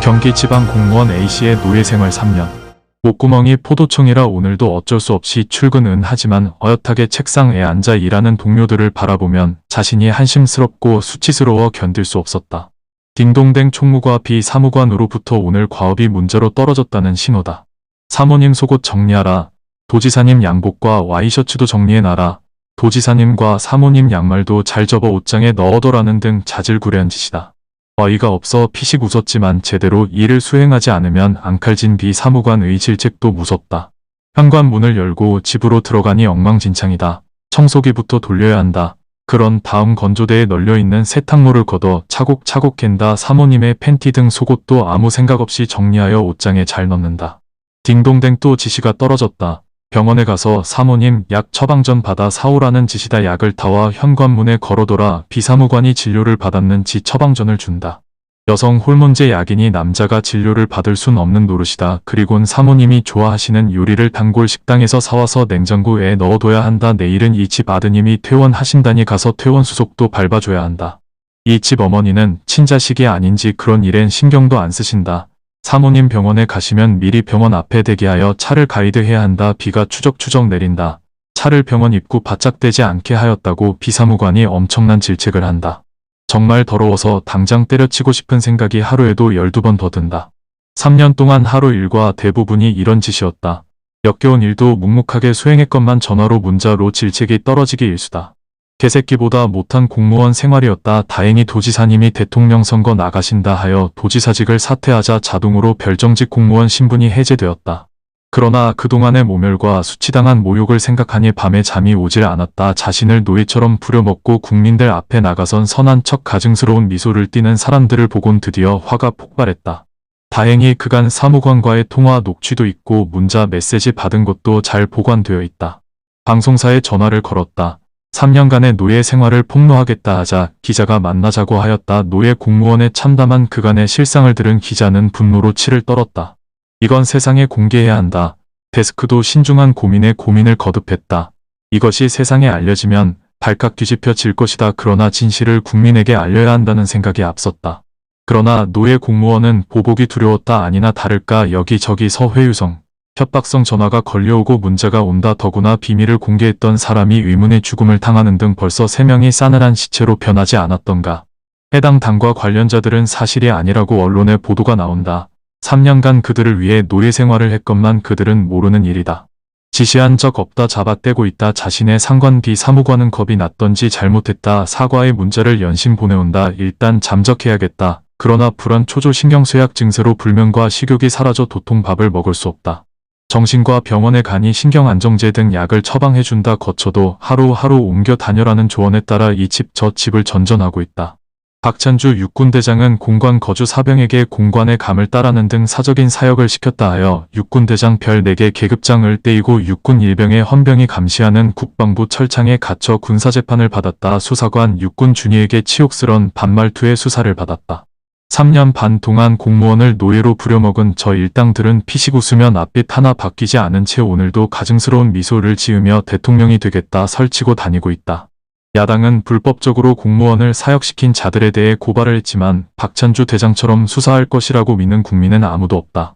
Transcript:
경기지방공무원 A씨의 노예생활 3년. 목구멍이 포도청이라 오늘도 어쩔 수 없이 출근은 하지만 어엿하게 책상에 앉아 일하는 동료들을 바라보면 자신이 한심스럽고 수치스러워 견딜 수 없었다. 딩동댕 총무과 비사무관으로부터 오늘 과업이 문제로 떨어졌다는 신호다. 사모님 속옷 정리하라. 도지사님 양복과 와이셔츠도 정리해놔라. 도지사님과 사모님 양말도 잘 접어 옷장에 넣어둬라는 등 자질구레한 짓이다. 어이가 없어 피식 웃었지만 제대로 일을 수행하지 않으면 앙칼진 비사무관의 질책도 무섭다. 현관문을 열고 집으로 들어가니 엉망진창이다. 청소기부터 돌려야 한다. 그런 다음 건조대에 널려있는 세탁물을 걷어 차곡차곡 갠다. 사모님의 팬티 등 속옷도 아무 생각 없이 정리하여 옷장에 잘 넣는다. 딩동댕 또 지시가 떨어졌다. 병원에 가서 사모님 약 처방전 받아 사오라는 짓이다. 약을 타와 현관문에 걸어둬라. 비사무관이 진료를 받았는지 처방전을 준다. 여성 호르몬제 약이니 남자가 진료를 받을 순 없는 노릇이다. 그리곤 사모님이 좋아하시는 요리를 단골 식당에서 사와서 냉장고에 넣어둬야 한다. 내일은 이 집 아드님이 퇴원하신다니 가서 퇴원 수속도 밟아줘야 한다. 이 집 어머니는 친자식이 아닌지 그런 일엔 신경도 안 쓰신다. 사모님 병원에 가시면 미리 병원 앞에 대기하여 차를 가이드해야 한다. 비가 추적추적 내린다. 차를 병원 입구 바짝 대지 않게 하였다고 비사무관이 엄청난 질책을 한다. 정말 더러워서 당장 때려치고 싶은 생각이 하루에도 12번 더 든다. 3년 동안 하루 일과 대부분이 이런 짓이었다. 역겨운 일도 묵묵하게 수행했건만 전화로 문자로 질책이 떨어지기 일수다. 개새끼보다 못한 공무원 생활이었다. 다행히 도지사님이 대통령 선거 나가신다 하여 도지사직을 사퇴하자 자동으로 별정직 공무원 신분이 해제되었다. 그러나 그동안의 모멸과 수치당한 모욕을 생각하니 밤에 잠이 오질 않았다. 자신을 노예처럼 부려먹고 국민들 앞에 나가선 선한 척 가증스러운 미소를 띠는 사람들을 보곤 드디어 화가 폭발했다. 다행히 그간 사무관과의 통화 녹취도 있고 문자 메시지 받은 것도 잘 보관되어 있다. 방송사에 전화를 걸었다. 3년간의 노예 생활을 폭로하겠다 하자 기자가 만나자고 하였다. 노예 공무원의 참담한 그간의 실상을 들은 기자는 분노로 치를 떨었다. 이건 세상에 공개해야 한다. 데스크도 신중한 고민에 고민을 거듭했다. 이것이 세상에 알려지면 발칵 뒤집혀질 것이다. 그러나 진실을 국민에게 알려야 한다는 생각이 앞섰다. 그러나 노예 공무원은 보복이 두려웠다. 아니나 다를까 여기저기서 회유성, 협박성 전화가 걸려오고 문자가 온다. 더구나 비밀을 공개했던 사람이 의문의 죽음을 당하는 등 벌써 3명이 싸늘한 시체로 변하지 않았던가. 해당 당과 관련자들은 사실이 아니라고 언론에 보도가 나온다. 3년간 그들을 위해 노예 생활을 했건만 그들은 모르는 일이다. 지시한 적 없다. 잡아떼고 있다. 자신의 상관 비사무관은 겁이 났던지 잘못했다. 사과의 문자를 연신 보내온다. 일단 잠적해야겠다. 그러나 불안 초조 신경쇠약 증세로 불면과 식욕이 사라져 도통 밥을 먹을 수 없다. 정신과 병원에 가니 신경안정제 등 약을 처방해준다. 거쳐도 하루하루 옮겨 다녀라는 조언에 따라 이 집 저 집을 전전하고 있다. 박찬주 육군대장은 공관 거주 사병에게 공관의 감을 따라는 등 사적인 사역을 시켰다 하여 육군대장 별 4개 계급장을 떼이고 육군 일병의 헌병이 감시하는 국방부 철창에 갇혀 군사재판을 받았다. 수사관 육군 준이에게 치욕스런 반말투의 수사를 받았다. 3년 반 동안 공무원을 노예로 부려먹은 저 일당들은 피식 웃으며 낯빛 하나 바뀌지 않은 채 오늘도 가증스러운 미소를 지으며 대통령이 되겠다 설치고 다니고 있다. 야당은 불법적으로 공무원을 사역시킨 자들에 대해 고발을 했지만 박찬주 대장처럼 수사할 것이라고 믿는 국민은 아무도 없다.